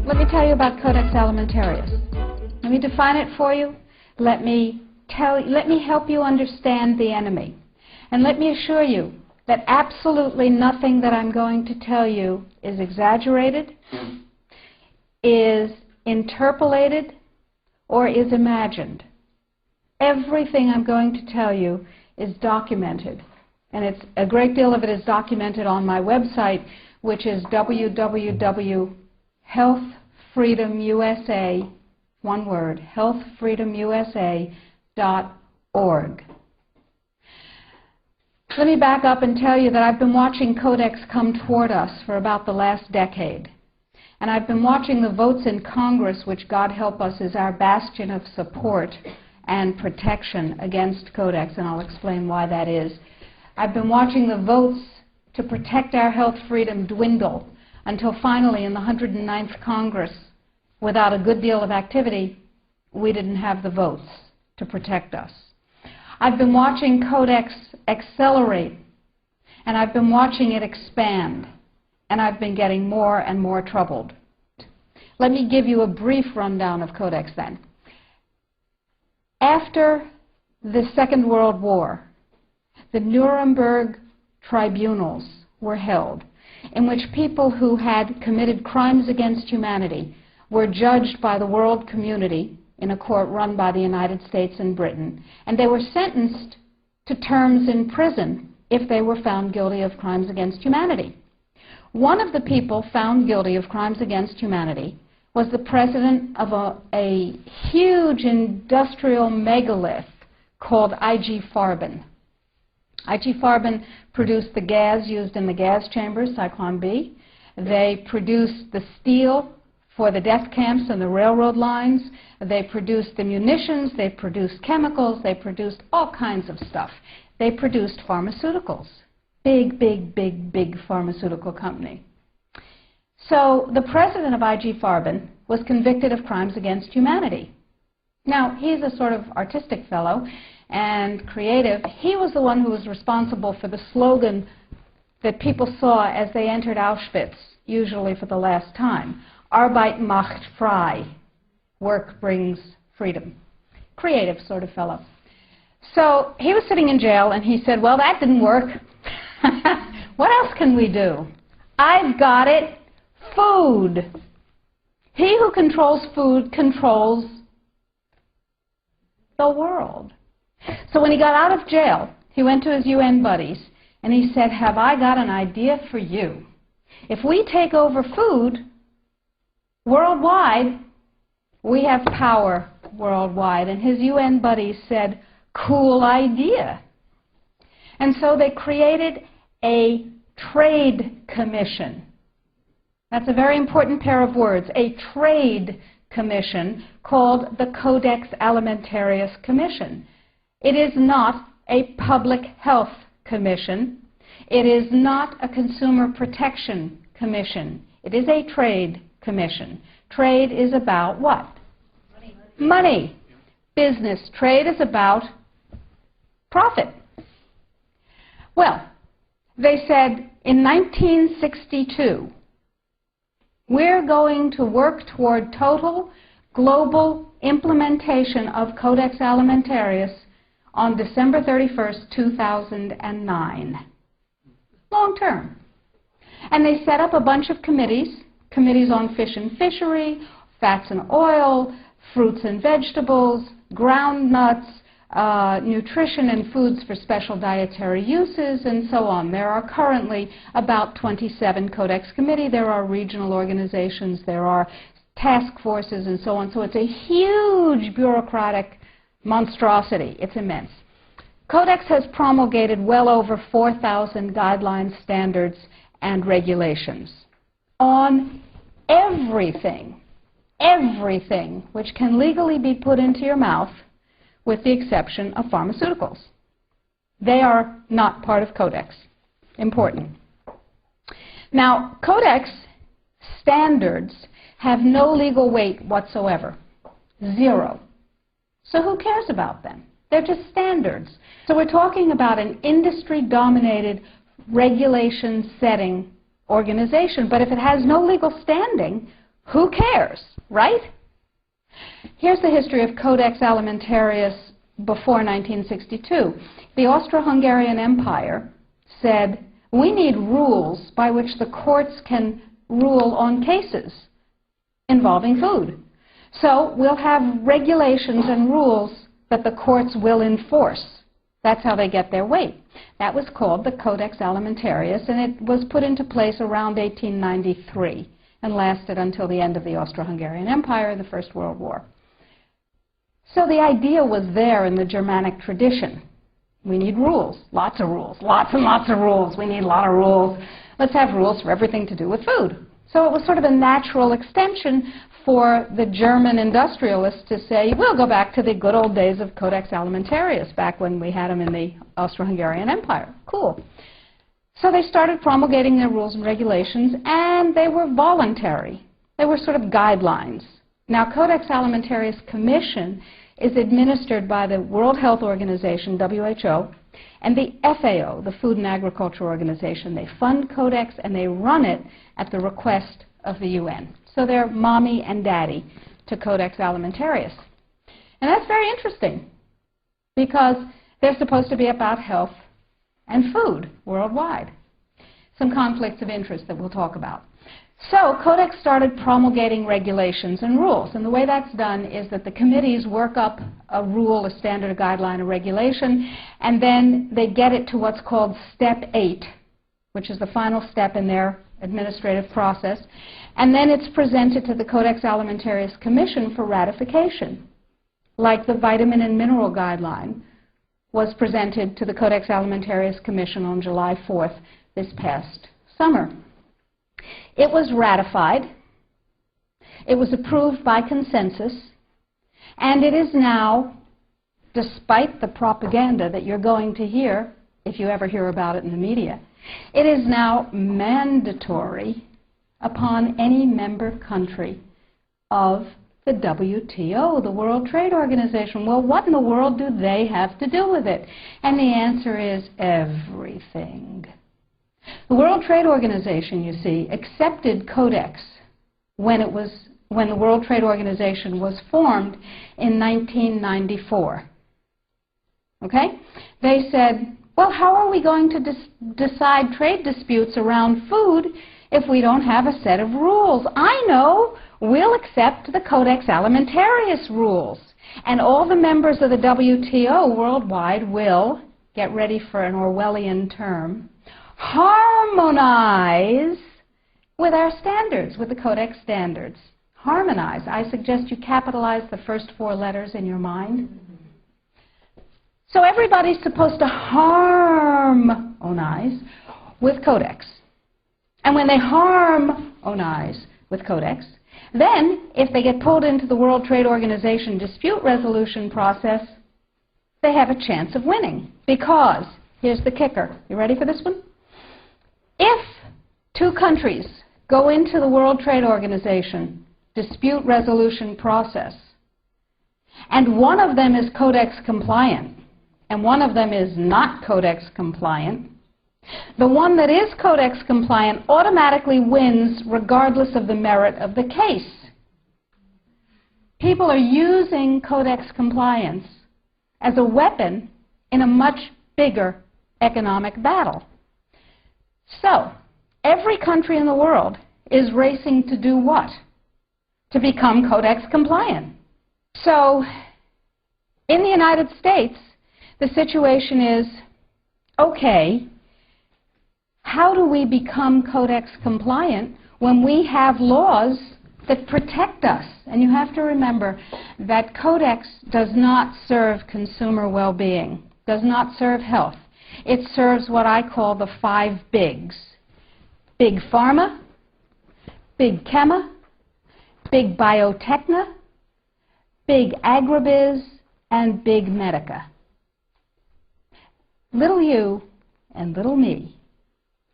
Let me tell you about Codex Alimentarius. Let me define it for you. Let me help you understand the enemy. And let me assure you that absolutely nothing that I'm going to tell you is exaggerated, is interpolated, or is imagined. Everything I'm going to tell you is documented. And a great deal of it is documented on my website, which is www.healthfreedomusa, one word, healthfreedomusa.org. Let me back up and tell you that I've been watching Codex come toward us for about the last decade. And I've been watching the votes in Congress, which, God help us, is our bastion of support and protection against Codex, and I'll explain why that is. I've been watching the votes to protect our health freedom dwindle until finally in the 109th Congress, without a good deal of activity, we didn't have the votes to protect us. I've been watching Codex accelerate, and I've been watching it expand, and I've been getting more and more troubled. Let me give you a brief rundown of Codex then. After the Second World War, the Nuremberg tribunals were held, in which people who had committed crimes against humanity were judged by the world community in a court run by the United States and Britain, and they were sentenced to terms in prison if they were found guilty of crimes against humanity. One of the people found guilty of crimes against humanity was the president of a huge industrial megalith called IG Farben. IG Farben produced the gas used in the gas chambers, Zyklon B. They produced the steel for the death camps and the railroad lines. They produced the munitions. They produced chemicals. They produced all kinds of stuff. They produced pharmaceuticals. Big, big, big, big pharmaceutical company. So the president of IG Farben was convicted of crimes against humanity. Now, he's a sort of artistic fellow and creative. He was the one who was responsible for the slogan that people saw as they entered Auschwitz, usually for the last time. Arbeit macht frei. Work brings freedom. Creative sort of fellow. So he was sitting in jail and he said, well, that didn't work. What else can we do? I've got it. Food. He who controls food controls the world. So when he got out of jail, he went to his UN buddies and he said, have I got an idea for you? If we take over food worldwide, we have power worldwide. And his UN buddies said, cool idea. And so they created a trade commission. That's a very important pair of words, a trade commission called the Codex Alimentarius Commission. It is not a public health commission. It is not a consumer protection commission. It is a trade commission. Trade is about what? Money. Business. Trade is about profit. Well, they said in 1962, we're going to work toward total global implementation of Codex Alimentarius on December 31st, 2009. Long term. And they set up a bunch of committees on fish and fishery, fats and oil, fruits and vegetables, ground nuts, nutrition and foods for special dietary uses, and so on. There are currently about 27 Codex committees. There are regional organizations. There are task forces and so on. So it's a huge bureaucratic monstrosity. It's immense. Codex has promulgated well over 4,000 guidelines, standards, and regulations on everything which can legally be put into your mouth, with the exception of pharmaceuticals. They are not part of Codex. Important. Now, Codex standards have no legal weight whatsoever. Zero. So who cares about them? They're just standards. So we're talking about an industry-dominated, regulation-setting organization. But if it has no legal standing, Who cares, right? Here's the history of Codex Alimentarius before 1962. The Austro-Hungarian Empire said, we need rules by which the courts can rule on cases involving food. So we'll have regulations and rules that the courts will enforce. That's how they get their weight. That was called the Codex Alimentarius, and it was put into place around 1893 and lasted until the end of the Austro-Hungarian Empire and the First World War. So the idea was there in the Germanic tradition. We need rules, lots of rules, lots and lots of rules. We need a lot of rules. Let's have rules for everything to do with food. So it was sort of a natural extension for the German industrialists to say, we'll go back to the good old days of Codex Alimentarius, back when we had them in the Austro-Hungarian Empire. Cool. So they started promulgating their rules and regulations, and they were voluntary. They were sort of guidelines. Now, Codex Alimentarius Commission is administered by the World Health Organization, WHO, and the FAO, the Food and Agriculture Organization. They fund Codex, and they run it at the request of the UN. So they're mommy and daddy to Codex Alimentarius. And that's very interesting, because they're supposed to be about health and food worldwide. Some conflicts of interest that we'll talk about. So Codex started promulgating regulations and rules. And the way that's done is that the committees work up a rule, a standard, a guideline, a regulation, and then they get it to what's called Step 8, which is the final step in their administrative process. And then it's presented to the Codex Alimentarius Commission for ratification, like the Vitamin and Mineral Guideline was presented to the Codex Alimentarius Commission on July 4th this past summer. It was ratified, it was approved by consensus, and it is now, despite the propaganda that you're going to hear, if you ever hear about it in the media, it is now mandatory upon any member country of the WTO, the World Trade Organization. Well, what in the world do they have to do with it? And the answer is everything. The World Trade Organization, you see, accepted Codex when the World Trade Organization was formed in 1994. Okay? They said, well, how are we going to decide trade disputes around food if we don't have a set of rules? I know. We'll accept the Codex Alimentarius rules. And all the members of the WTO worldwide will, get ready for an Orwellian term, harmonize with our standards, with the Codex standards. Harmonize. I suggest you capitalize the first 4 letters in your mind. So everybody's supposed to harmonize with Codex. And when they harmonize with Codex, then if they get pulled into the World Trade Organization dispute resolution process, they have a chance of winning. Because, here's the kicker. You ready for this one? If 2 countries go into the World Trade Organization dispute resolution process, and one of them is Codex compliant, and one of them is not Codex compliant, the one that is Codex compliant automatically wins regardless of the merit of the case. People are using Codex compliance as a weapon in a much bigger economic battle. So, every country in the world is racing to do what? To become Codex compliant. So, in the United States, the situation is, okay, how do we become Codex compliant when we have laws that protect us? And you have to remember that Codex does not serve consumer well-being, does not serve health. It serves what I call the 5 bigs. Big Pharma, Big Chema, Big Biotechna, Big Agribiz, and Big Medica. Little you and little me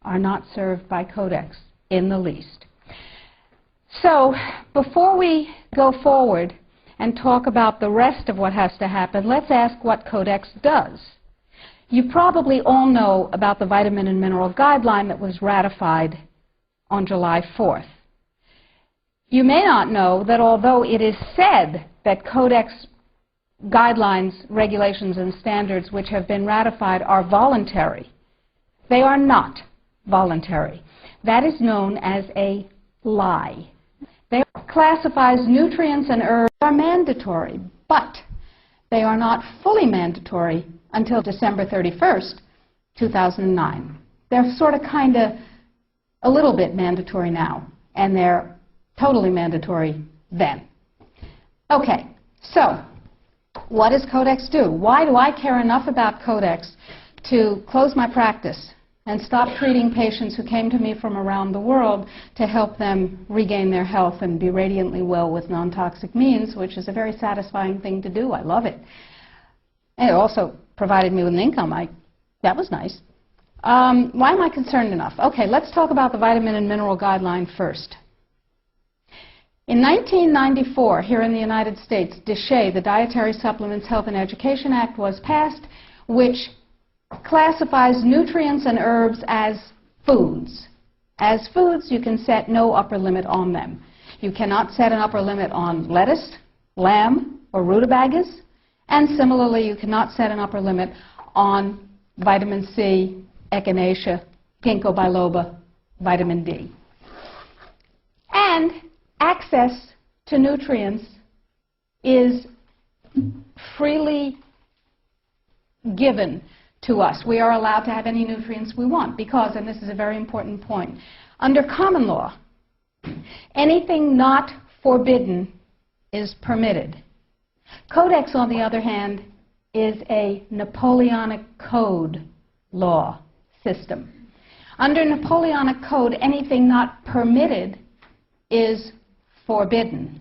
are not served by Codex in the least. So, before we go forward and talk about the rest of what has to happen, let's ask what Codex does. You probably all know about the Vitamin and Mineral Guideline that was ratified on July 4th. You may not know that although it is said that Codex guidelines, regulations, and standards which have been ratified are voluntary, they are not voluntary. That is known as a lie. They classifies nutrients and herbs are mandatory, but they are not fully mandatory until December 31st, 2009. They're sort of kind of a little bit mandatory now, and they're totally mandatory then. Okay, so what does Codex do? Why do I care enough about Codex to close my practice and stop treating patients who came to me from around the world to help them regain their health and be radiantly well with non-toxic means, which is a very satisfying thing to do. I love it. And it also provided me with an income. That was nice. Why am I concerned enough? Okay, let's talk about the vitamin and mineral guideline first. In 1994, here in the United States, DSHEA, the Dietary Supplements, Health and Education Act, was passed, which classifies nutrients and herbs as foods. As foods, you can set no upper limit on them. You cannot set an upper limit on lettuce, lamb, or rutabagas, and similarly, you cannot set an upper limit on vitamin C, echinacea, ginkgo biloba, vitamin D. And access to nutrients is freely given to us. We are allowed to have any nutrients we want because, and this is a very important point, under common law, anything not forbidden is permitted. Codex, on the other hand, is a Napoleonic Code law system. Under Napoleonic Code, anything not permitted is forbidden.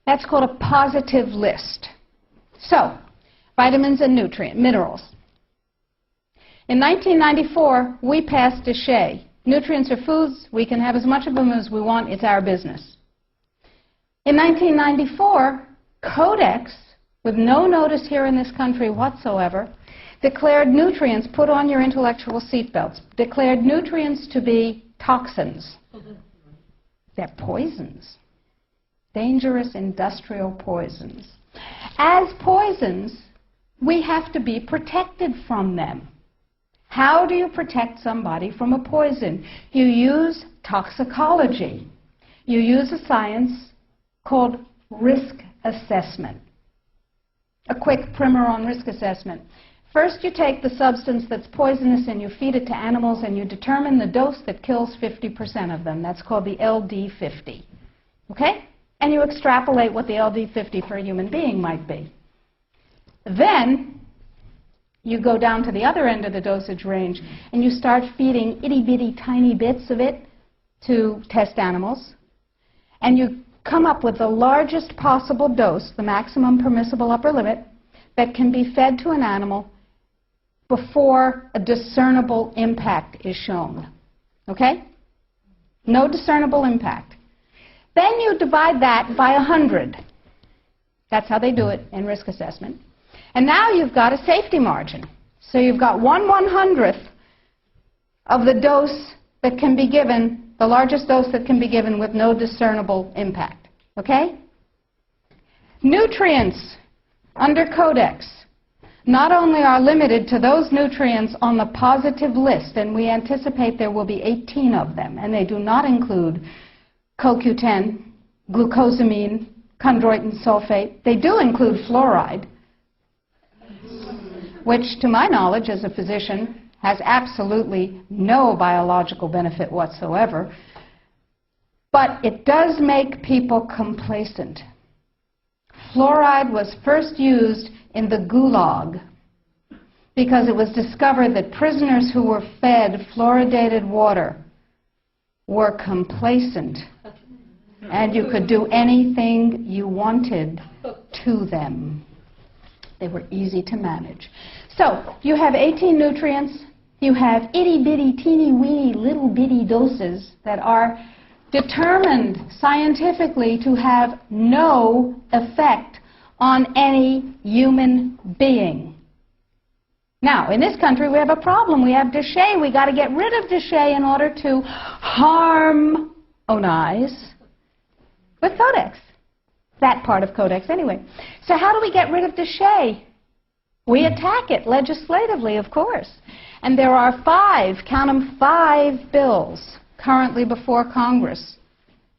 That's called a positive list. So, vitamins and minerals. In 1994, we passed DSHEA. Nutrients are foods. We can have as much of them as we want. It's our business. In 1994, Codex, with no notice here in this country whatsoever, declared nutrients, put on your intellectual seatbelts, declared nutrients to be toxins. They're poisons. Dangerous industrial poisons. As poisons, we have to be protected from them. How do you protect somebody from a poison? You use toxicology. You use a science called risk assessment. A quick primer on risk assessment. First, you take the substance that's poisonous and you feed it to animals and you determine the dose that kills 50% of them. That's called the LD50. Okay? And you extrapolate what the LD50 for a human being might be. Then, you go down to the other end of the dosage range and you start feeding itty-bitty tiny bits of it to test animals. And you come up with the largest possible dose, the maximum permissible upper limit, that can be fed to an animal before a discernible impact is shown. Okay? No discernible impact. Then you divide that by 100. That's how they do it in risk assessment. And now you've got a safety margin. So you've got 1/100th of the dose that can be given, the largest dose that can be given with no discernible impact. Okay? Nutrients under Codex not only are limited to those nutrients on the positive list, and we anticipate there will be 18 of them, and they do not include CoQ10, glucosamine, chondroitin sulfate. They do include fluoride, which, to my knowledge as a physician, has absolutely no biological benefit whatsoever. But it does make people complacent. Fluoride was first used in the Gulag because it was discovered that prisoners who were fed fluoridated water were complacent and you could do anything you wanted to them. They were easy to manage. So you have 18 nutrients. You have itty-bitty, teeny-weeny, little-bitty doses that are determined scientifically to have no effect on any human being. Now, in this country, we have a problem. We have DSHEA. We've got to get rid of DSHEA in order to harmonize with Codex. That part of Codex, anyway. So how do we get rid of déchets? We attack it legislatively, of course. And there are 5, count them, 5 bills currently before Congress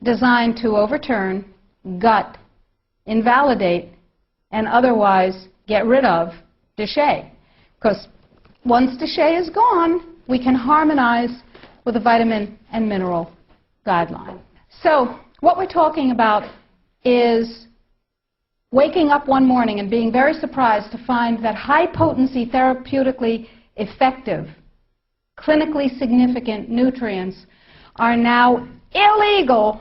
designed to overturn, gut, invalidate, and otherwise get rid of déchet. Because once déchet is gone, we can harmonize with the vitamin and mineral guideline. So what we're talking about is waking up one morning and being very surprised to find that high-potency, therapeutically effective, clinically significant nutrients are now illegal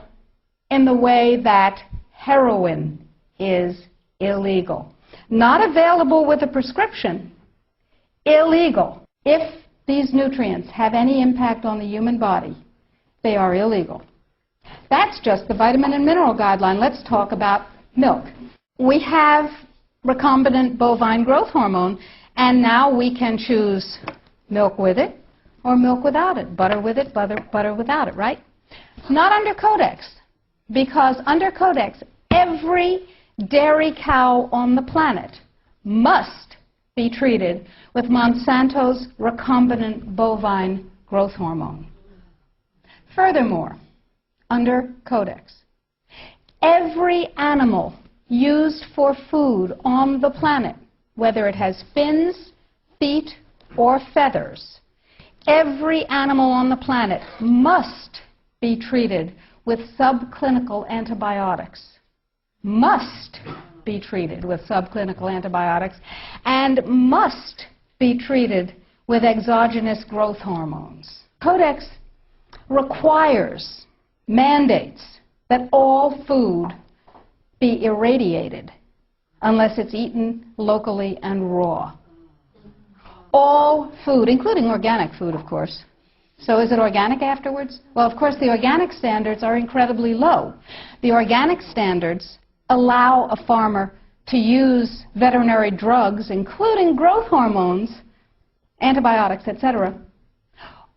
in the way that heroin is illegal. Not available with a prescription, illegal. If these nutrients have any impact on the human body, they are illegal. That's just the vitamin and mineral guideline. Let's talk about milk. We have recombinant bovine growth hormone, and now we can choose milk with it or milk without it, butter with it, butter without it, right? Not under Codex, because under Codex, every dairy cow on the planet must be treated with Monsanto's recombinant bovine growth hormone. Furthermore, under Codex, every animal used for food on the planet, whether it has fins, feet, or feathers, every animal on the planet must be treated with subclinical antibiotics. Must be treated with subclinical antibiotics and must be treated with exogenous growth hormones. Codex requires, mandates that all food be irradiated unless it's eaten locally and raw. All food, including organic food, of course. So is it organic afterwards? Well, of course, the organic standards are incredibly low. The organic standards allow a farmer to use veterinary drugs, including growth hormones, antibiotics, etc.,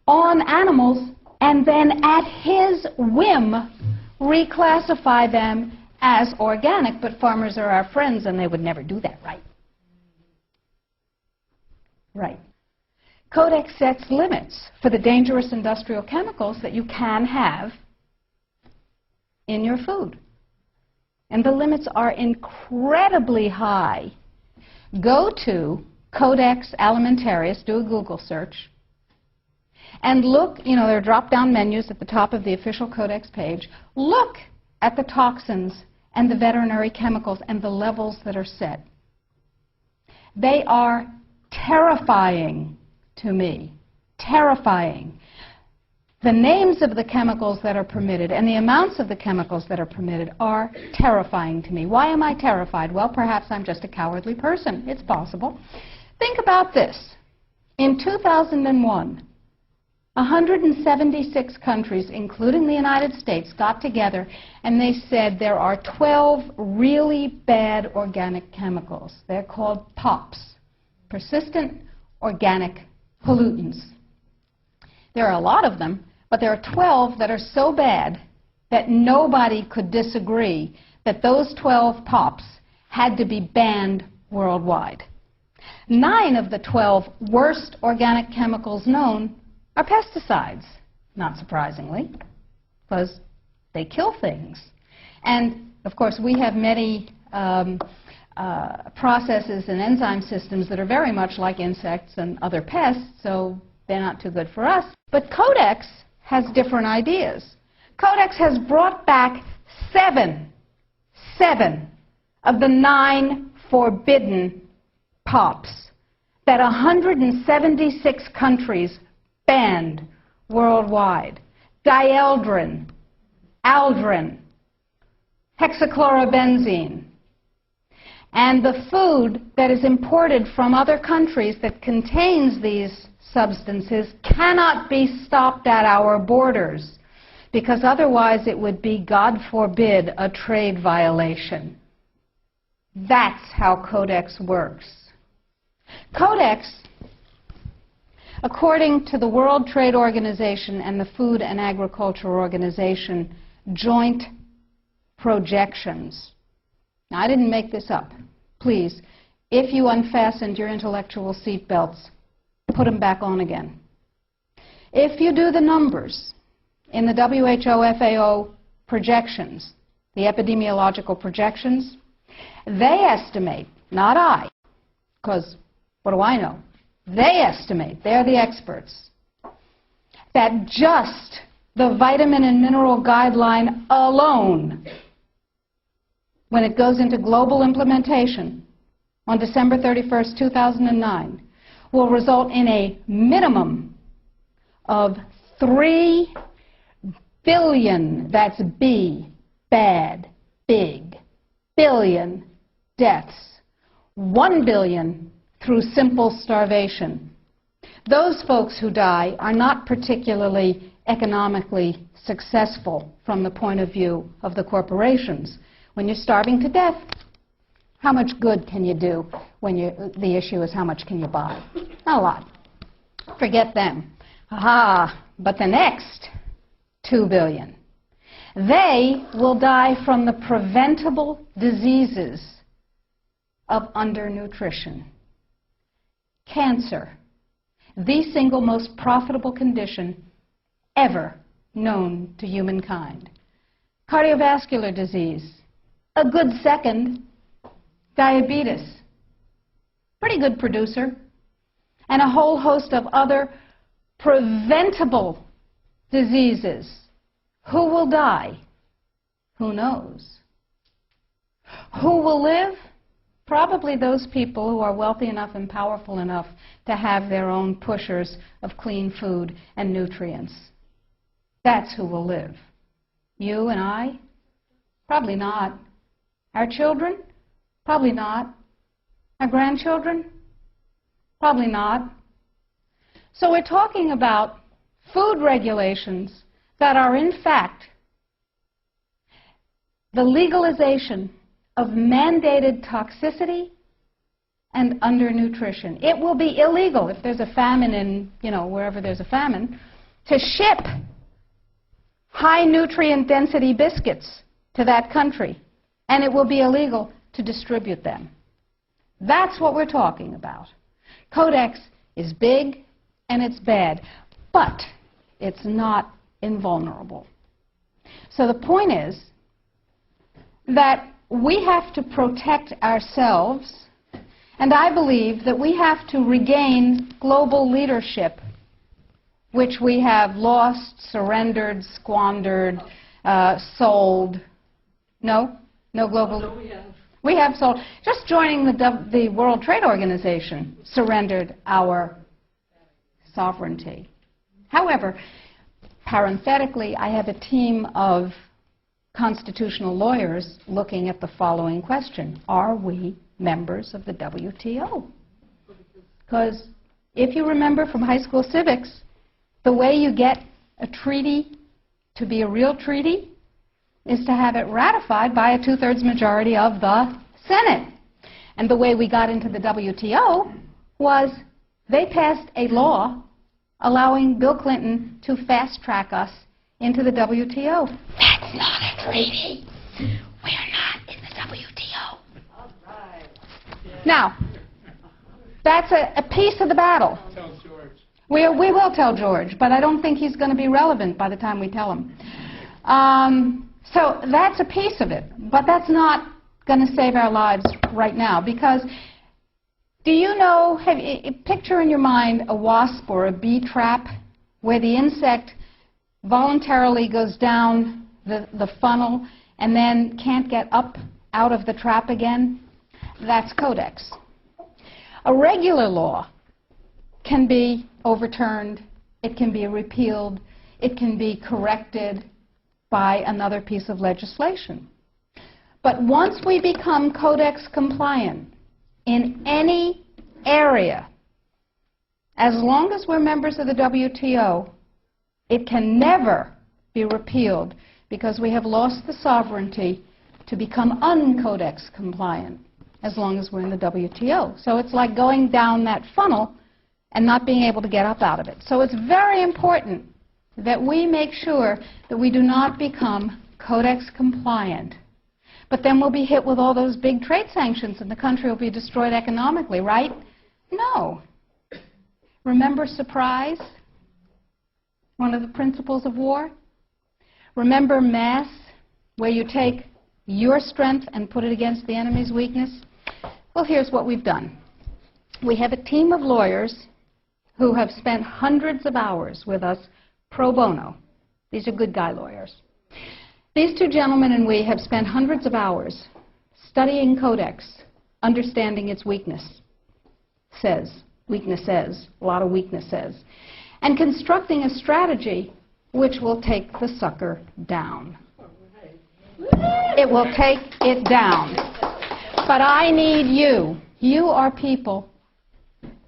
on animals, and then at his whim reclassify them as organic, but farmers are our friends and they would never do that, right? Right. Codex sets limits for the dangerous industrial chemicals that you can have in your food. And the limits are incredibly high. Go to Codex Alimentarius, do a Google search, and look, there are drop-down menus at the top of the official Codex page. Look at the toxins and the veterinary chemicals and the levels that are set. They are terrifying to me. Terrifying. The names of the chemicals that are permitted and the amounts of the chemicals that are permitted are terrifying to me. Why am I terrified? Well, perhaps I'm just a cowardly person. It's possible. Think about this. In 2001, 176 countries, including the United States, got together and they said there are 12 really bad organic chemicals. They're called POPs, persistent organic pollutants. There are a lot of them, but there are 12 that are so bad that nobody could disagree that those 12 POPs had to be banned worldwide. 9 of the 12 worst organic chemicals known are pesticides, not surprisingly, because they kill things. And, of course, we have many processes and enzyme systems that are very much like insects and other pests, so they're not too good for us. But Codex has different ideas. Codex has brought back 7 of the 9 forbidden POPs that 176 countries banned worldwide. Dieldrin, aldrin, hexachlorobenzene. And the food that is imported from other countries that contains these substances cannot be stopped at our borders, because otherwise it would be, God forbid, a trade violation. That's how Codex works. Codex, according to the World Trade Organization and the Food and Agriculture Organization joint projections. Now, I didn't make this up. Please, if you unfastened your intellectual seatbelts, put them back on again. If you do the numbers in the WHO FAO projections, the epidemiological projections, they estimate, not I, because what do I know? They estimate, they're the experts, that just the vitamin and mineral guideline alone, when it goes into global implementation on December 31st, 2009, will result in a minimum of 3 billion, that's B, bad, big, billion deaths, 1 billion through simple starvation. Those folks who die are not particularly economically successful from the point of view of the corporations. When you're starving to death, how much good can you do when the issue is how much can you buy? Not a lot. Forget them. But the next 2 billion, they will die from the preventable diseases of undernutrition. Cancer, the single most profitable condition ever known to humankind. Cardiovascular disease, a good second. Diabetes, pretty good producer. And a whole host of other preventable diseases. Who will die? Who knows? Who will live? Probably those people who are wealthy enough and powerful enough to have their own pushers of clean food and nutrients. That's who will live. You and I? Probably not. Our children? Probably not. Our grandchildren? Probably not. So we're talking about food regulations that are in fact the legalization of mandated toxicity and undernutrition. It will be illegal if there's a famine in, wherever there's a famine, to ship high nutrient density biscuits to that country. And it will be illegal to distribute them. That's what we're talking about. Codex is big and it's bad, but it's not invulnerable. So the point is that we have to protect ourselves, and I believe that we have to regain global leadership, which we have lost, surrendered, squandered, sold. No? No global... We have sold. Just joining the World Trade Organization surrendered our sovereignty. However, parenthetically, I have a team of constitutional lawyers looking at the following question. Are we members of the WTO? Because if you remember from high school civics, the way you get a treaty to be a real treaty is to have it ratified by a 2/3 majority of the Senate. And the way we got into the WTO was they passed a law allowing Bill Clinton to fast-track us into the WTO. That's not a treaty. We're not in the WTO. All right. Now, that's a piece of the battle. Tell George. We will tell George, but I don't think he's going to be relevant by the time we tell him. So that's a piece of it, but that's not going to save our lives right now, because do you know, picture in your mind a wasp or a bee trap where the insect voluntarily goes down the funnel and then can't get up out of the trap again? That's Codex. A regular law can be overturned, it can be repealed, it can be corrected by another piece of legislation. But once we become Codex compliant in any area, as long as we're members of the WTO, it can never be repealed because we have lost the sovereignty to become un-Codex compliant as long as we're in the WTO. So it's like going down that funnel and not being able to get up out of it. So it's very important that we make sure that we do not become Codex compliant But then we'll be hit with all those big trade sanctions and the country will be destroyed economically, right? No. Remember surprise? One of the principles of war? Remember mass, where you take your strength and put it against the enemy's weakness? Well, here's what we've done. We have a team of lawyers who have spent hundreds of hours with us pro bono. These are good guy lawyers. These two gentlemen and we have spent hundreds of hours studying Codex, understanding its weaknesses, a lot of weaknesses, and constructing a strategy which will take the sucker down. It will take it down. But I need you. You are people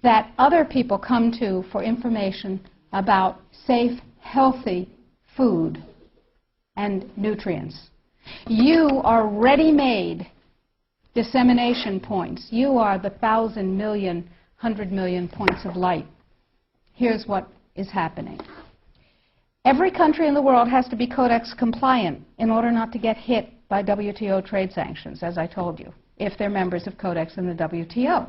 that other people come to for information about safe, healthy food and nutrients. You are ready-made dissemination points. You are the 1,000 million, 100 million points of light. Here's what is happening. Every country in the world has to be Codex compliant in order not to get hit by WTO trade sanctions, as I told you, if they're members of Codex in the WTO.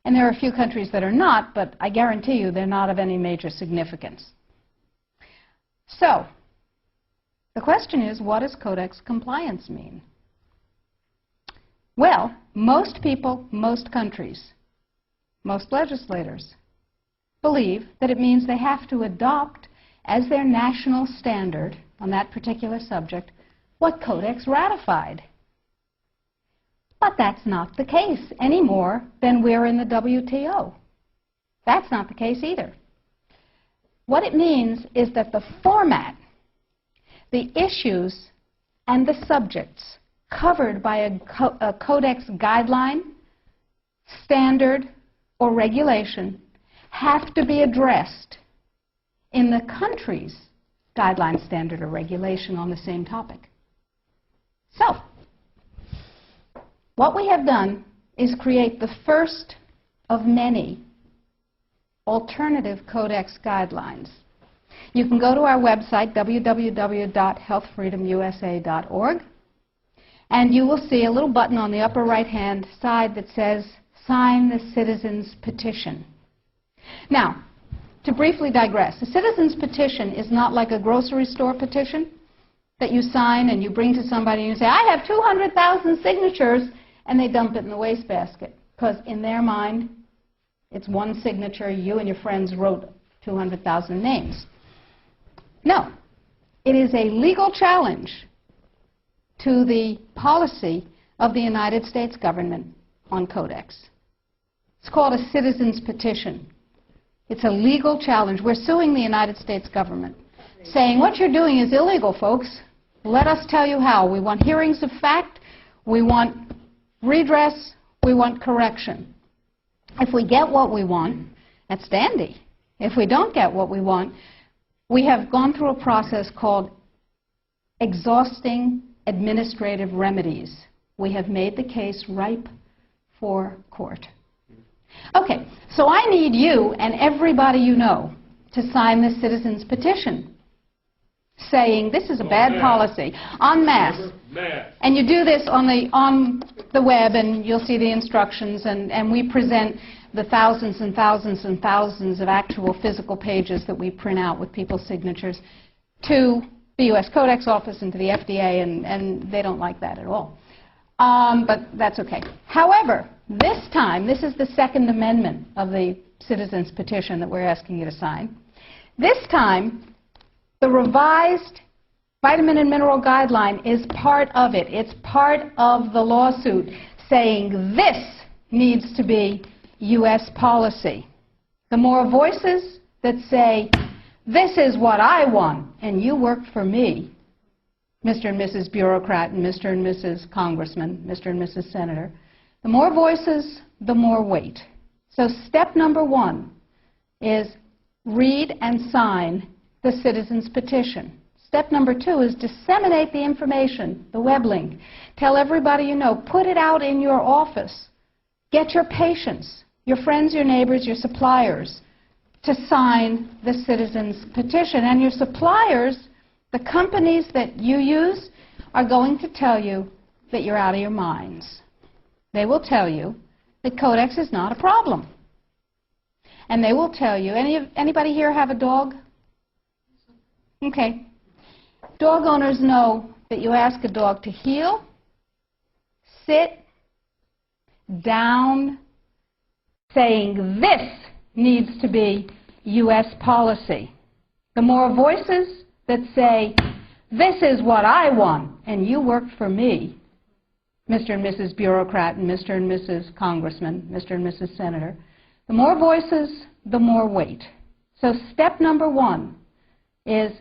And there are a few countries that are not, but I guarantee you they're not of any major significance. So, the question is, what does Codex compliance mean? Well, most people, most countries, most legislators believe that it means they have to adopt as their national standard on that particular subject what Codex ratified. But that's not the case any more than we're in the WTO. That's not the case either. What it means is that the format, the issues, and the subjects covered by a Codex guideline, standard, or regulation have to be addressed in the country's guideline, standard, or regulation on the same topic. So, what we have done is create the first of many alternative Codex guidelines. You can go to our website, www.healthfreedomusa.org, and you will see a little button on the upper right-hand side that says, Sign the Citizens Petition. Now, to briefly digress, a citizen's petition is not like a grocery store petition that you sign and you bring to somebody and you say, I have 200,000 signatures, and they dump it in the wastebasket. Because in their mind, it's one signature, you and your friends wrote 200,000 names. No, it is a legal challenge to the policy of the United States government on Codex. It's called a citizen's petition. It's a legal challenge. We're suing the United States government, saying what you're doing is illegal, folks. Let us tell you how. We want hearings of fact. We want redress. We want correction. If we get what we want, that's dandy. If we don't get what we want, we have gone through a process called exhausting administrative remedies. We have made the case ripe for court. Okay, so I need you and everybody you know to sign this citizen's petition saying this is a bad policy, en masse. And you do this on the web, and you'll see the instructions, and we present the thousands and thousands and thousands of actual physical pages that we print out with people's signatures to the U.S. Codex Office and to the FDA, and they don't like that at all. But that's okay. However, this time, this is the Second Amendment of the Citizens Petition that we're asking you to sign. This time, the revised Vitamin and Mineral Guideline is part of it. It's part of the lawsuit saying this needs to be U.S. policy. The more voices that say, this is what I want, and you work for me, Mr. and Mrs. Bureaucrat and Mr. and Mrs. Congressman, Mr. and Mrs. Senator, the more voices, the more weight. So step number one is read and sign the citizen's petition. Step number two is disseminate the information, the web link. Tell everybody you know. Put it out in your office. Get your patients, your friends, your neighbors, your suppliers to sign the citizen's petition. And your suppliers, the companies that you use, are going to tell you, that you're out of your minds. They will tell you that Codex is not a problem. And they will tell you, anybody here have a dog? Okay. Dog owners know that you ask a dog to heel, sit, down, saying this needs to be U.S. policy. The more voices that say, this is what I want, and you work for me, Mr. and Mrs. Bureaucrat and Mr. and Mrs. Congressman, Mr. and Mrs. Senator, the more voices, the more weight. So step number one is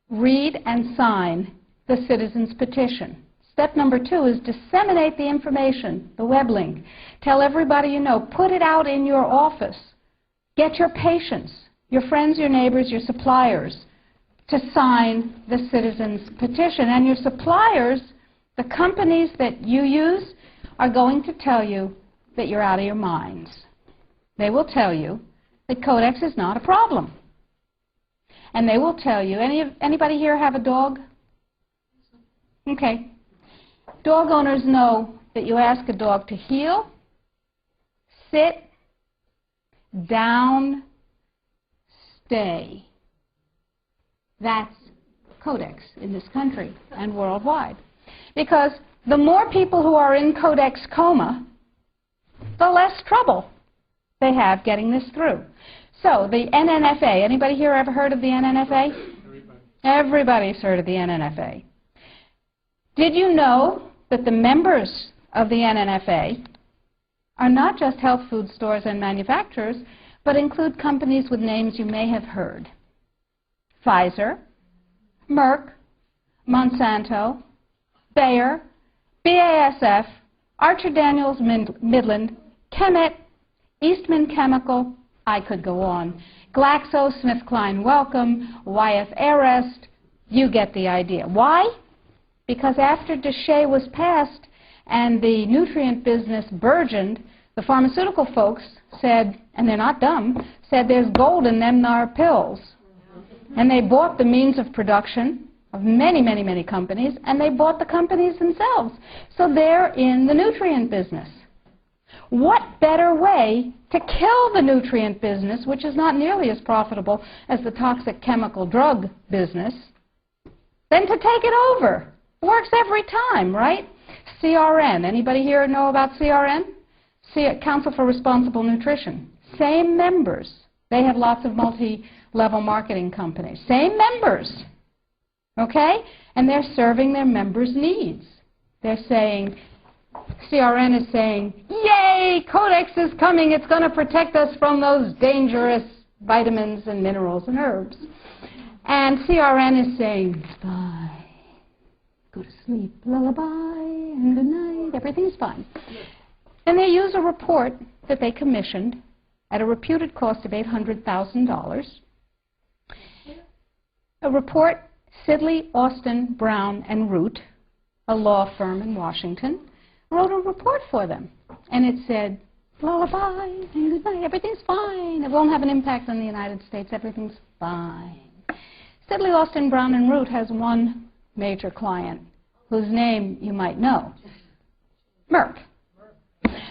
read and sign the citizen's petition. Step number two is disseminate the information, the web link. Tell everybody you know. Put it out in your office. Get your patients, your friends, your neighbors, your suppliers to sign the citizen's petition. And your suppliers, the companies that you use, are going to tell you that you're out of your minds. They will tell you that Codex is not a problem. And they will tell you, anybody here have a dog? Okay. Dog owners know that you ask a dog to heel, sit, down, stay. That's Codex in this country and worldwide. Because the more people who are in Codex coma, the less trouble they have getting this through. So the NNFA, anybody here ever heard of the NNFA? Everybody's heard of the NNFA. Did you know that the members of the NNFA are not just health food stores and manufacturers, but include companies with names you may have heard? Pfizer, Merck, Monsanto, Bayer, BASF, Archer Daniels Midland, Chemet, Eastman Chemical, I could go on, GlaxoSmithKline Wellcome, Wyeth Arrest, you get the idea. Why? Because after DSHEA was passed and the nutrient business burgeoned, the pharmaceutical folks said, and they're not dumb, said there's gold in them nar pills. And they bought the means of production of many, many, many companies, and they bought the companies themselves. So they're in the nutrient business. What better way to kill the nutrient business, which is not nearly as profitable as the toxic chemical drug business, than to take it over? Works every time, right? CRN. Anybody here know about CRN? Council for Responsible Nutrition. Same members. They have lots of multi-level marketing companies. Same members. Okay? And they're serving their members' needs. They're saying, CRN is saying, yay, Codex is coming. It's going to protect us from those dangerous vitamins and minerals and herbs. And CRN is saying, bye. Go to sleep, lullaby, and good night, everything's fine. And they use a report that they commissioned at a reputed cost of $800,000. A report, Sidley, Austin, Brown, and Root, a law firm in Washington, wrote a report for them. And it said, lullaby, and good night, everything's fine. It won't have an impact on the United States, everything's fine. Sidley, Austin, Brown, and Root has one major client, whose name you might know, Merck.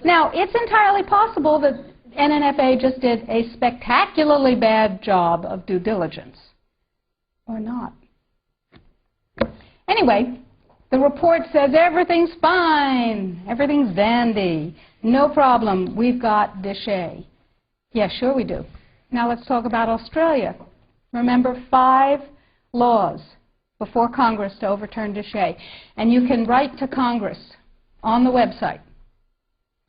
Now, it's entirely possible that NNFA just did a spectacularly bad job of due diligence, or not. Anyway, the report says everything's fine, everything's dandy, no problem, we've got DSHEA. Yeah, sure we do. Now let's talk about Australia. Remember, 5 laws before Congress to overturn DSHEA. And you can write to Congress on the website.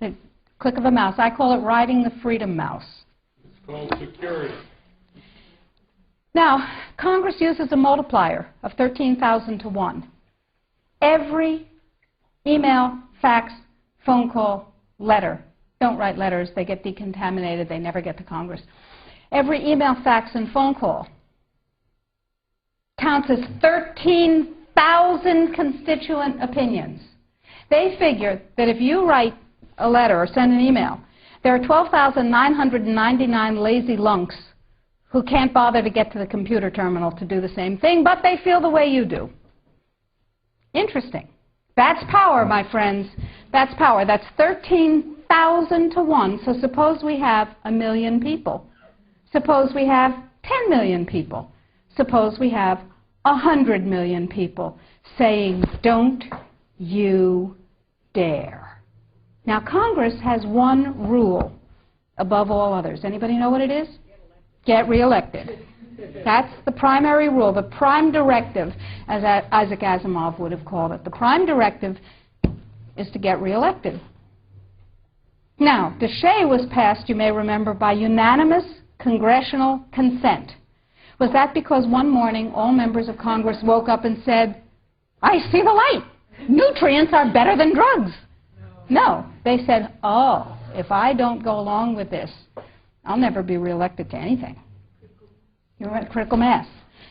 The click of a mouse. I call it riding the freedom mouse. It's called security. Now, Congress uses a multiplier of 13,000 to 1. Every email, fax, phone call, letter. Don't write letters. They get decontaminated. They never get to Congress. Every email, fax, and phone call counts as 13,000 constituent opinions. They figure that if you write a letter or send an email, there are 12,999 lazy lunks who can't bother to get to the computer terminal to do the same thing, but they feel the way you do. Interesting. That's power, my friends. That's power. That's 13,000 to 1. So suppose we have 1 million people. Suppose we have 10 million people. Suppose we have 100 million people saying, don't you dare. Now, Congress has one rule above all others. Anybody know what it is? Get reelected. That's the primary rule, the prime directive, as Isaac Asimov would have called it. The prime directive is to get reelected. Now, DeShay was passed, you may remember, by unanimous congressional consent. Was that because one morning all members of Congress woke up and said, I see the light. Nutrients are better than drugs. No. They said, oh, if I don't go along with this, I'll never be reelected to anything. You were at critical mass.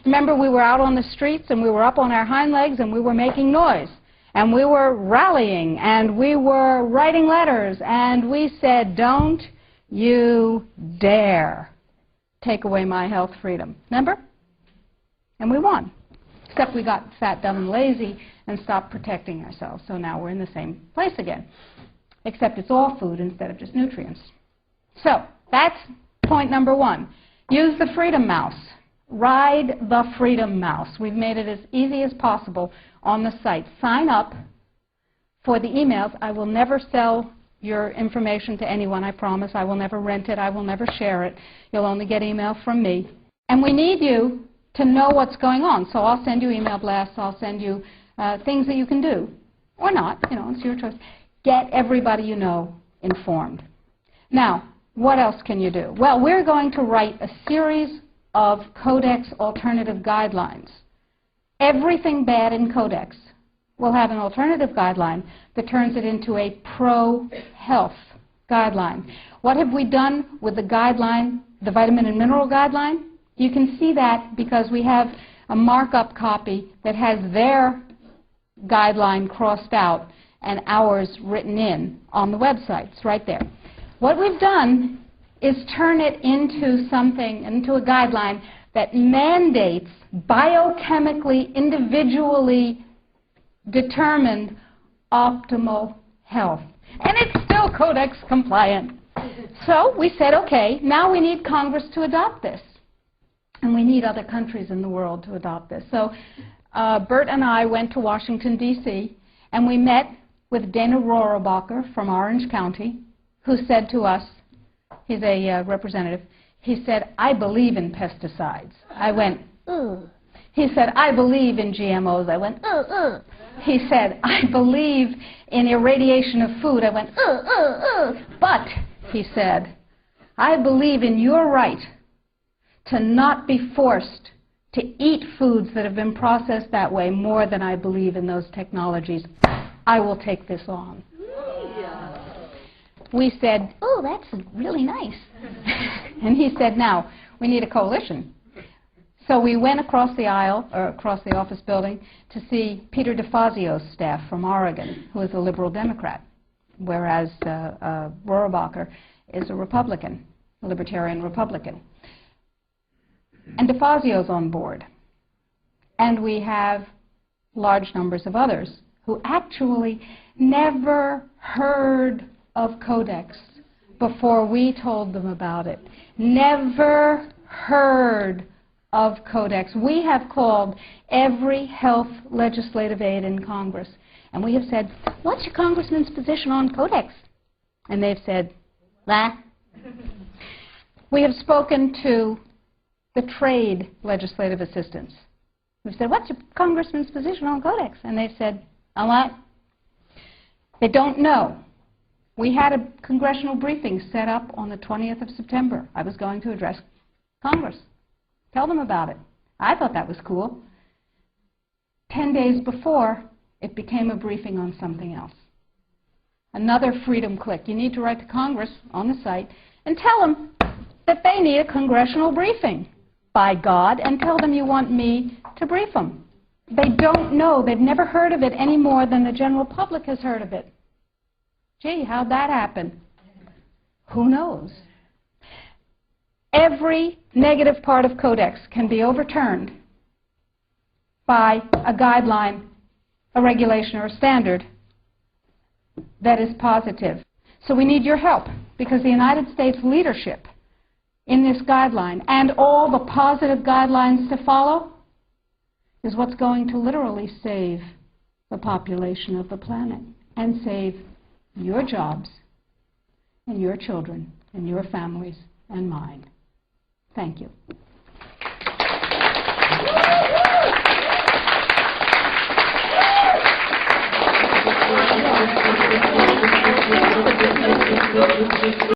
Remember, we were out on the streets and we were up on our hind legs and we were making noise. And we were rallying and we were writing letters and we said, don't you dare take away my health freedom. Remember? And we won. Except we got fat, dumb, and lazy and stopped protecting ourselves. So now we're in the same place again. Except it's all food instead of just nutrients. So that's point number one. Use the Freedom Mouse. Ride the Freedom Mouse. We've made it as easy as possible on the site. Sign up for the emails. I will never sell your information to anyone, I promise. I will never rent it. I will never share it. You'll only get email from me. And we need you to know what's going on. So I'll send you email blasts. I'll send you things that you can do. Or not. You know, it's your choice. Get everybody you know informed. Now, what else can you do? Well, we're going to write a series of Codex alternative guidelines. Everything bad in Codex will have an alternative guideline that turns it into a pro-health guideline. What have we done with the guideline, the vitamin and mineral guideline? You can see that because we have a markup copy that has their guideline crossed out and ours written in on the website. It's right there. What we've done is turn it into something, into a guideline that mandates biochemically, individually determined optimal health. And it's still Codex compliant. So we said, okay, now we need Congress to adopt this. And we need other countries in the world to adopt this. So Bert and I went to Washington, D.C., and we met with Dana Rohrabacher from Orange County, who said to us, he's a representative, he said, I believe in pesticides. I went, ugh. He said, I believe in GMOs. I went, ugh, ugh. He said, I believe in irradiation of food. I went, ugh, ugh, ugh. But, he said, I believe in your right to not be forced to eat foods that have been processed that way more than I believe in those technologies. I will take this on. We said, oh, that's really nice. And he said, now, we need a coalition. So we went across the aisle, or across the office building, to see Peter DeFazio's staff from Oregon, who is a liberal Democrat, whereas Rohrabacher is a Republican, a libertarian Republican. And DeFazio's on board. And we have large numbers of others who actually never heard of Codex before we told them about it. Never heard of Codex. We have called every health legislative aide in Congress, and we have said, what's your congressman's position on Codex? And they've said, bah. We have spoken to the trade legislative assistants. We've said, what's your congressman's position on Codex? And they've said, a lot. They don't know. We had a congressional briefing set up on the 20th of September. I was going to address Congress. Tell them about it. I thought that was cool. 10 days before, it became a briefing on something else. Another freedom click. You need to write to Congress on the site and tell them that they need a congressional briefing, by God, and tell them you want me to brief them. They don't know. They've never heard of it any more than the general public has heard of it. Gee, how'd that happen? Who knows? Every negative part of Codex can be overturned by a guideline a regulation or a standard that is positive. So we need your help, because the United States leadership in this guideline and all the positive guidelines to follow is what's going to literally save the population of the planet and save your jobs and your children and your families and mine. Thank you.